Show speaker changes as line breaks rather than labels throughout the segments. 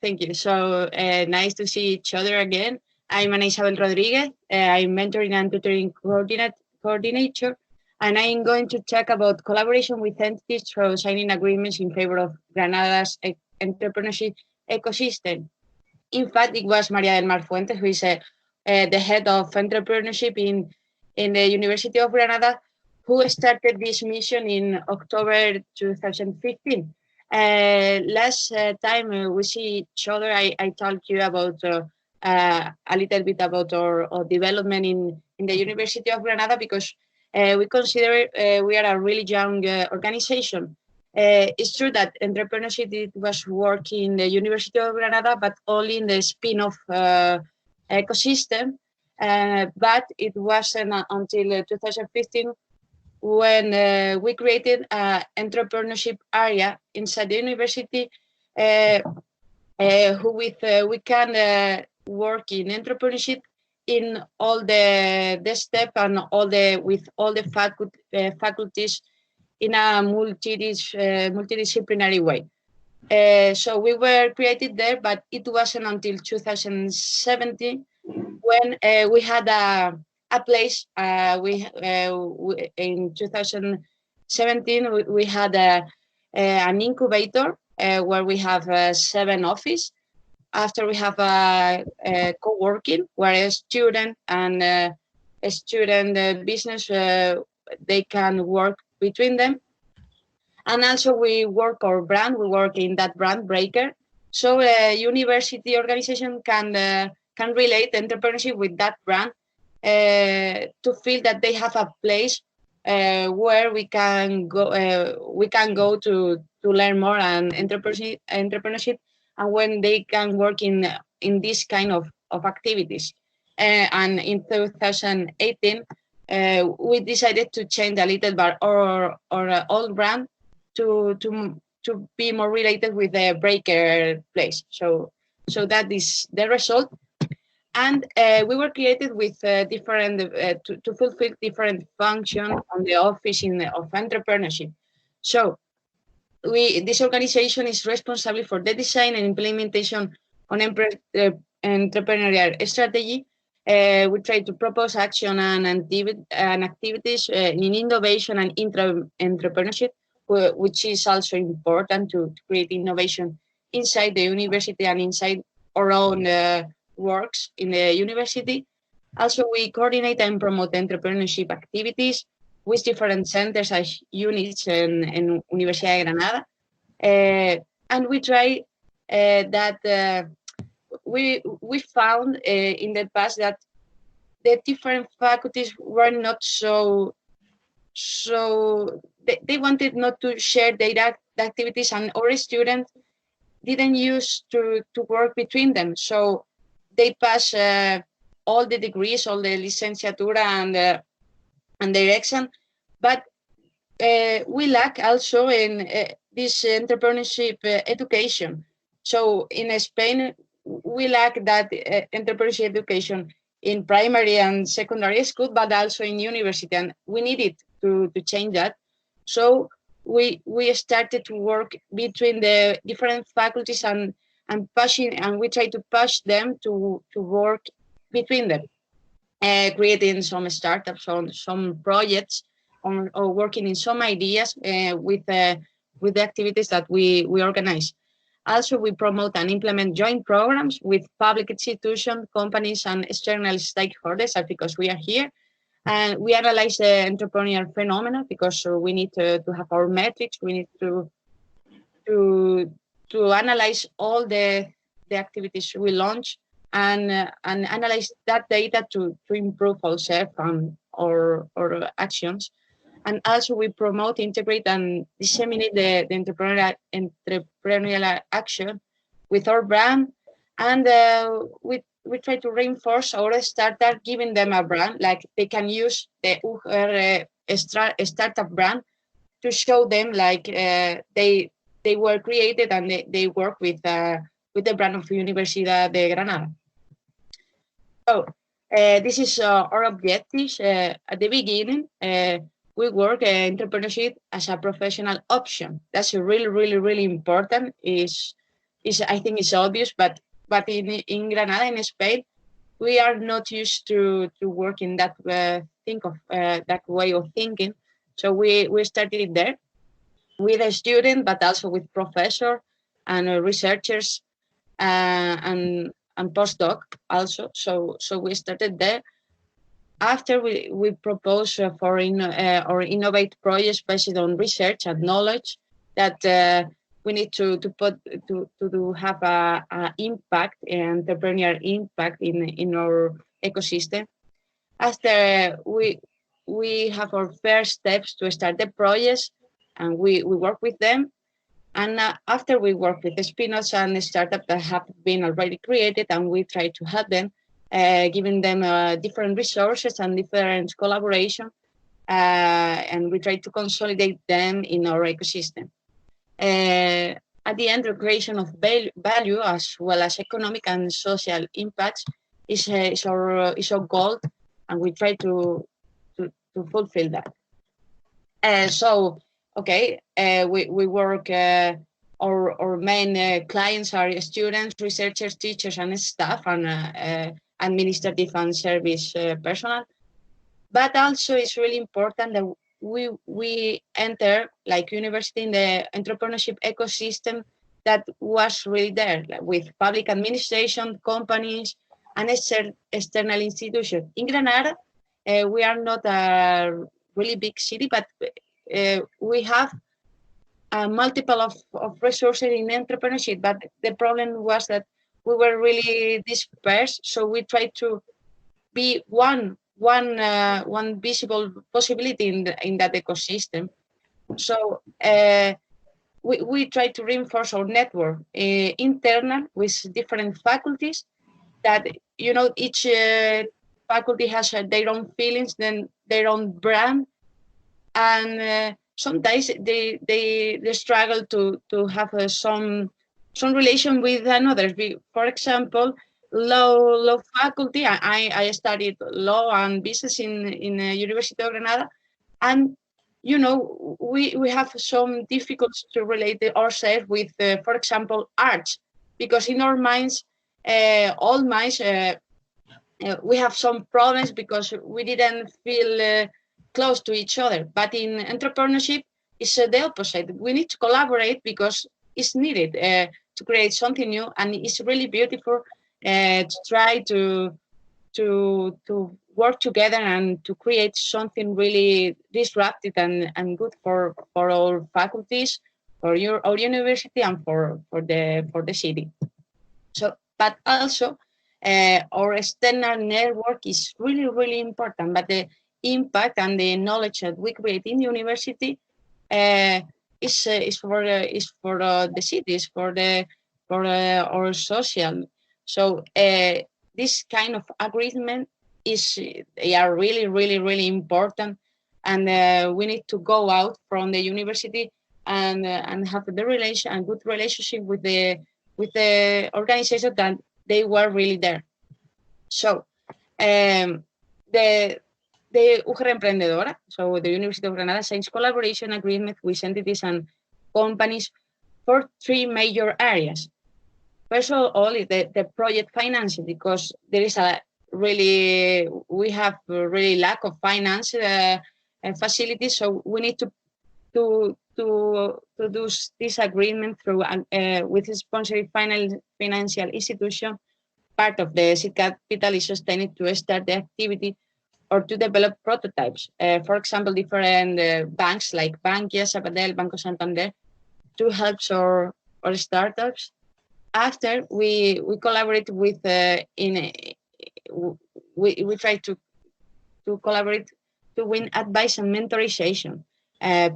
Thank you. So nice to see each other again. I'm Ana Isabel Rodriguez. I'm mentoring and tutoring coordinator, and I'm going to talk about collaboration with entities through signing agreements in favor of Granada's entrepreneurship ecosystem. In fact, it was Maria del Mar Fuentes, who is the head of entrepreneurship in the University of Granada, who started this mission in October 2015. Last time we see each other, I talked to you about a little bit about our development in the University of Granada because we consider we are a really young organization. It's true that entrepreneurship it was working in the University of Granada, but only in the spin-off ecosystem. But it wasn't until 2015 when we created an entrepreneurship area inside the university, uh, who with we can work in entrepreneurship in all the step and all the with all the faculties in a multidisciplinary way. So we were created there, but it wasn't until 2017 when we had a place. We in 2017 we had an incubator where we have 7 offices. After we have a co-working where a student and a student business they can work between them, and also we work our brand. We work in that brand breaker, so university organization can relate entrepreneurship with that brand to feel that they have a place where we can go to learn more and entrepreneurship, and when they can work in this kind of activities. And in 2018, we decided to change a little bit our old brand to be more related with the breaker place. So that is the result. And we were created with different to fulfill different function on the office of entrepreneurship. So this organization is responsible for the design and implementation on entrepreneurial strategy. We try to propose action and activities in innovation and entrepreneurship, which is also important to create innovation inside the university and inside our own works in the university. Also, we coordinate and promote entrepreneurship activities with different centers as units in Universidad de Granada. And we try that we found in the past that the different faculties were not so they wanted not to share their activities, and our students didn't use to work between them. So they pass all the degrees, all the licenciatura and direction, but we lack also in this entrepreneurship education. So in Spain, we lack that entrepreneurship education in primary and secondary school, but also in university, and we needed to change that. So we started to work between the different faculties and pushing, and we try to push them to work between them, creating some startups on some projects or working in some ideas with the activities that we organize. Also, we promote and implement joint programs with public institutions, companies, and external stakeholders, because we are here. And we analyze the entrepreneurial phenomena because we need to have our metrics. We need to analyze all the activities we launch and analyze that data to improve ourselves and our actions. And also we promote, integrate, and disseminate the entrepreneurial action with our brand. And we try to reinforce our startup, giving them a brand, like they can use the startup brand to show them like they were created and they work with the brand of Universidad de Granada. So this is our objectives. At the beginning, we work entrepreneurship as a professional option. That's really, really, really important. Is I think it's obvious, but in Granada, in Spain, we are not used to work in that that way of thinking. So we started it there with a student, but also with professor and researchers and postdoc also. So we started there. After we propose or innovate projects based on research and knowledge that we need to have a impact, entrepreneurial impact in our ecosystem. After we have our first steps to start the projects, and we work with them. And after we work with the spin-offs and the startups that have been already created, and we try to help them, giving them different resources and different collaboration, and we try to consolidate them in our ecosystem. At the end, the creation of value as well as economic and social impacts is our goal, and we try to fulfill that. So, okay, we work. Our main clients are students, researchers, teachers, and staff, and administrative and service personnel. But also, it's really important that we enter, like university, in the entrepreneurship ecosystem that was really there, like with public administration, companies, and external institutions. In Granada, we are not a really big city, but we have multiple of resources in entrepreneurship. But the problem was that we were really dispersed. So we tried to be one visible possibility in that ecosystem. So we try to reinforce our network internal with different faculties. That each faculty has their own feelings, then their own brand, and sometimes they struggle to have some relation with another. For example, law faculty. I studied law and business in the University of Granada, and we have some difficulties to relate ourselves with, for example, arts, because in our minds, all minds, we have some problems because we didn't feel close to each other. But in entrepreneurship, it's the opposite. We need to collaborate because it's needed to create something new, and it's really beautiful to try to work together and to create something really disruptive and good for our faculties, for our university, and for the city. So, but also our external network is really, really important. But the impact and the knowledge that we create in the university is for the cities, for our social. So this kind of agreement they are really, really, really important, and we need to go out from the university and have a good relationship with the organization that they were really there. So the UGR Emprendedora, so the University of Granada, signs collaboration agreement with entities and companies for 3 major areas. First of all is the project financing, because there is we have a really lack of finance facilities, so we need to do this agreement through with a sponsored financial institution. Part of the seed capital is sustained to start the activity or to develop prototypes. For example, different banks like Bankia, Sabadell, Banco Santander, to help our startups. After we collaborate with we try to collaborate to win advice and mentorization,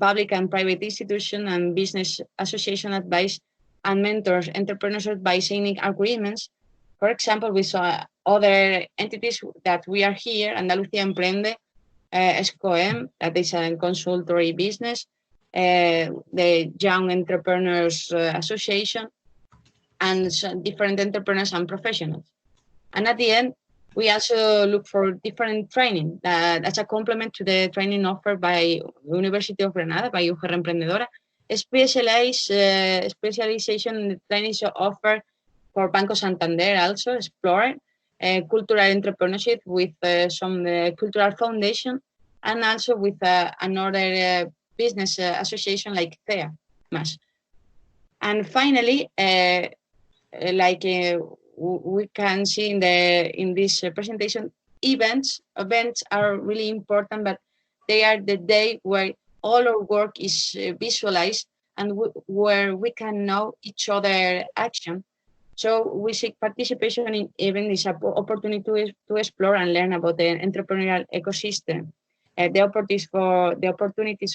public and private institution and business association advice and mentors entrepreneurs by signing agreements. For example, we saw other entities that we are here, Andalucía Emprende, SCOEM, that is a consultory business, the Young Entrepreneurs Association, and different entrepreneurs and professionals. And at the end, we also look for different training as a complement to the training offered by University of Granada, by UGR Emprendedora. Specialization in the training offer for Banco Santander also explore cultural entrepreneurship with some cultural foundation, and also with another business association like THEA. And finally, like we can see in this presentation, events are really important, but they are the day where all our work is visualized, and where we can know each other action. So we seek participation in event is an opportunity to explore and learn about the entrepreneurial ecosystem. The opportunities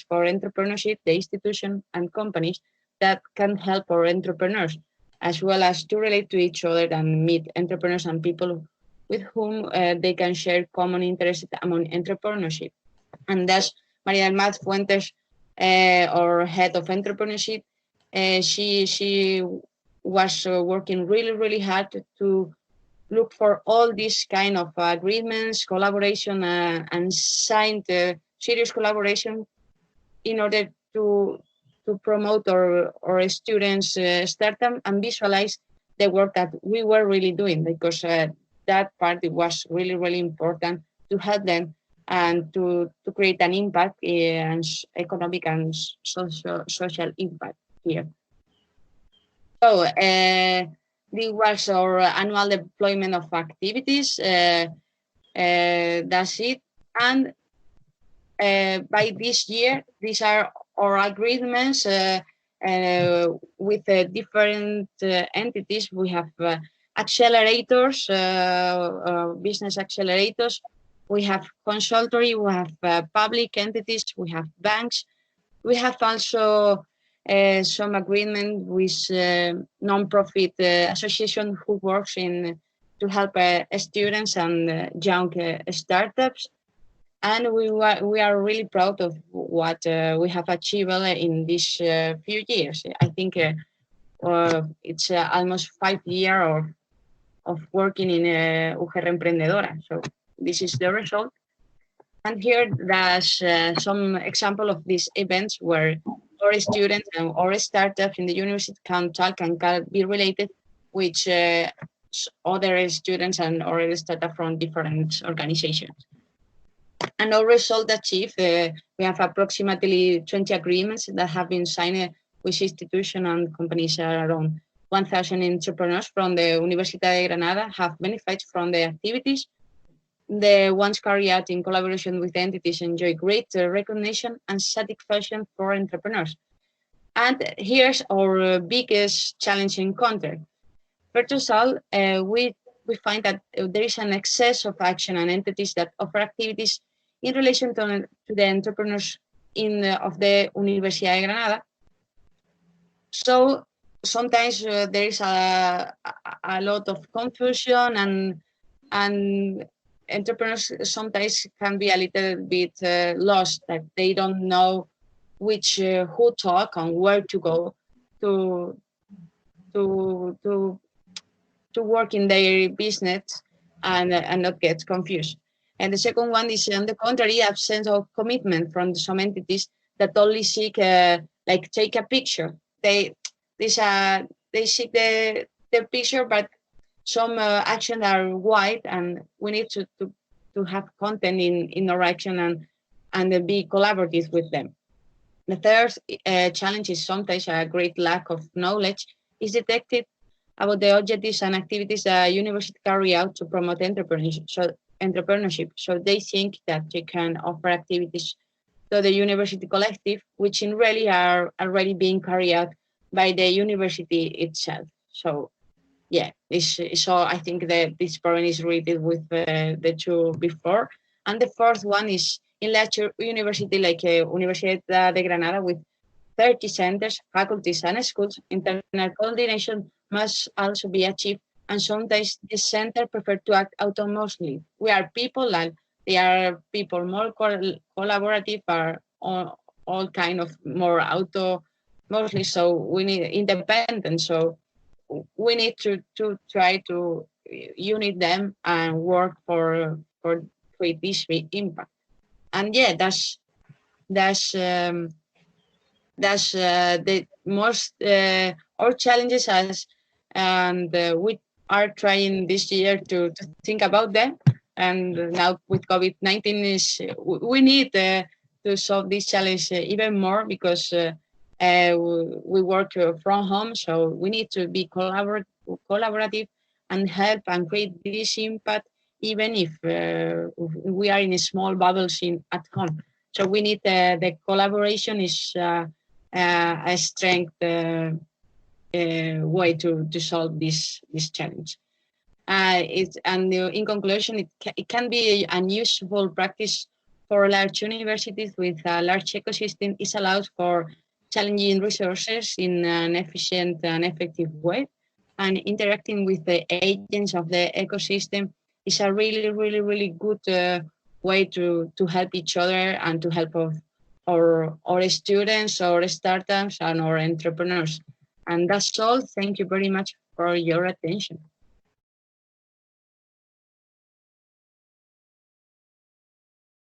for entrepreneurship, the institution and companies that can help our entrepreneurs, as well as to relate to each other and meet entrepreneurs and people with whom they can share common interests among entrepreneurship. And that's Maria del Mar Fuentes, our head of entrepreneurship. She was working really hard to look for all these kind of agreements, collaboration, and signed serious collaboration in order to promote our students startup and visualize the work that we were really doing, because that part was really important to help them and to create an impact and economic and social impact here. So this was our annual deployment of activities. That's it. And by this year, these are our agreements with different entities. We have accelerators, business accelerators. We have consultory. We have public entities. We have banks. We have also some agreement with non-profit association who works in to help students and young startups. And we are really proud of what we have achieved in these few years. I think it's almost 5 years of working in UGR Emprendedora. So this is the result. And here there's some example of these events where our students and our startups in the university can talk and can be related with other students and or startups from different organizations. And our result achieved, we have approximately 20 agreements that have been signed with institutions and companies. Around 1,000 entrepreneurs from the University of Granada have benefited from the activities. The ones carried out in collaboration with entities enjoy great recognition and satisfaction for entrepreneurs. And here's our biggest challenge encounter. First of all, we find that there is an excess of action and entities that offer activities in relation to the entrepreneurs of the University of Granada. So sometimes there is a lot of confusion, and entrepreneurs sometimes can be a little bit lost, that they don't know which who talk and where to go to work in their business and not get confused. And the second one is, on the contrary, absence of commitment from some entities that only seek like take a picture. They seek the picture, but some actions are wide, and we need to have content in our action and be collaborative with them. The third challenge is sometimes a great lack of knowledge is detected about the objectives and activities that university carry out to promote entrepreneurship. So they think that they can offer activities to the university collective, which in really are already being carried out by the university itself. So yeah, so I think that this problem is related with the two before. And the fourth one is in large university like Universidad de Granada with 30 centers, faculties, and schools. Internal coordination must also be achieved, and sometimes the center prefer to act autonomously. We are people, and they are people more collaborative, or all kind of more mostly. So we need independence. So we need to try to unite them and work for create this impact. And yeah, that's that's the most our challenges as, and we are trying this year to think about them. And now with COVID-19 is we need to solve this challenge even more, because we work from home, so we need to be collaborative and help and create this impact, even if we are in small bubbles at home. So we need the collaboration is a strength way to solve this challenge. In conclusion, it can be a useful practice for large universities with a large ecosystem. It allows for challenging resources in an efficient and effective way, and interacting with the agents of the ecosystem is a really good way to help each other and to help of our students, our startups, and our entrepreneurs. And that's all. Thank you very much for your attention.